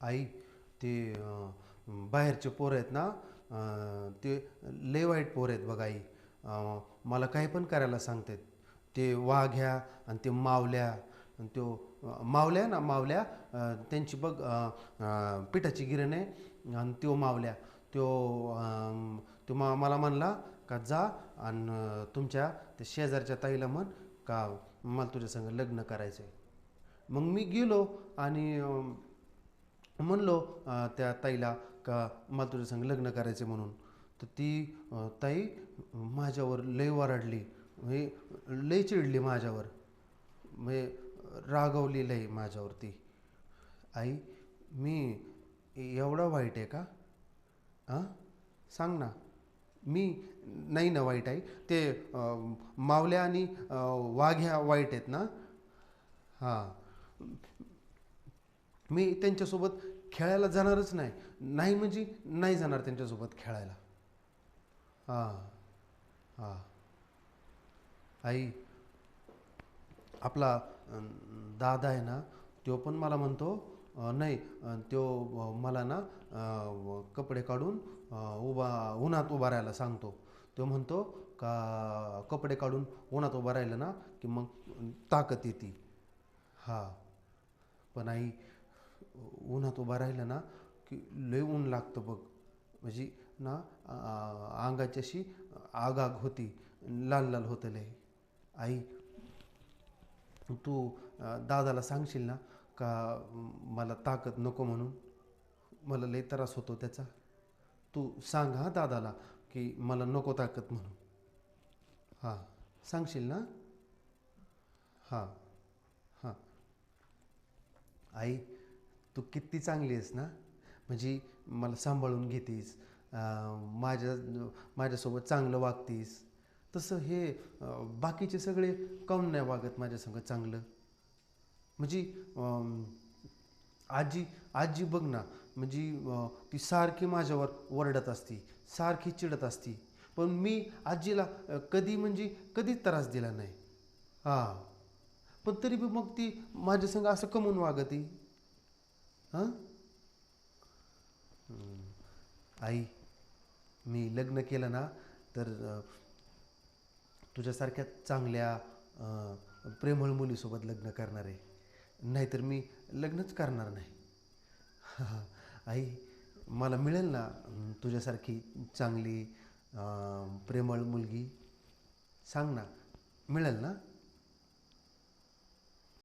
आई, ते बाहेरचे पोरं आहेत ना, ते लय वाईट पोरं आहेत बघ आई. मला काही पण करायला सांगतात. ते वाघ्या आणि ते मावल्या आणि तो मावल्या ना, मावल्या, त्यांची बघ पिठाची गिरण आहे. आणि तो मावल्या, तो तो मला म्हणला का जा आणि तुमच्या त्या शेजारच्या ताईला म्हण का मला तुझ्या संग लग्न करायचं आहे. मग मी गेलो आणि म्हणलो त्या ताईला का मला तुझ्या संग लग्न करायचे म्हणून. तर ती ताई माझ्यावर लय वरडली, म्हणजे लय चिडली माझ्यावर, म्हणजे रागवली लय माझ्यावरती. आई, मी एवढा वाईट आहे का? हां, सांग ना. मी नाही ना वाईट आहे, ते मावल्या आणि वाघ्या वाईट आहेत ना. हां, मी त्यांच्यासोबत खेळायला जाणारच नाही. नाही म्हणजे नाही जाणार त्यांच्यासोबत खेळायला. हां, हां. आई, आपला दादा आहे ना, तो पण मला म्हणतो नाही, तो मला ना कपडे काढून उन्हात उभा राहायला सांगतो. तो म्हणतो का कपडे काढून उन्हात उभा राहिलं ना की मग ताकद येते. हां, पण आई, उन्हात उभा राहिलं ना की लय ऊन लागतं बघ. म्हणजे ना अंगाची अशी आग होती, लाल लाल होतं लय. आई, तू दादाला सांगशील ना का मला ताकद नको म्हणून. मला लय त्रास होतो त्याचा. तू सांग हां दादाला की मला नको ताकद म्हणून. हां, सांगशील ना. हां, हां. आई, तू किती चांगली आहेस ना, म्हणजे मला सांभाळून घेतीस, माझ्या माझ्यासोबत चांगलं वागतीस. तसं हे बाकीचे सगळे काहून नाही वागत माझ्यासंग चांगलं. म्हणजे आजी आजी बघ ना, म्हणजे ती सारखी माझ्यावर ओरडत असती, सारखी चिडत असती. पण मी आजीला कधी म्हणजे कधीच त्रास दिला नाही. हां, पण तरी बी मग ती माझ्यासंग असं कमून वागती. हां. आई, मी लग्न केलं ना तर तुझ्यासारख्या चांगल्या प्रेमळ मुलीसोबत लग्न करणार आहे. नाहीतर मी लग्नच करणार नाही. आई, मला मिळेल ना तुझ्यासारखी चांगली प्रेमळ मुलगी? सांग ना, मिळेल ना.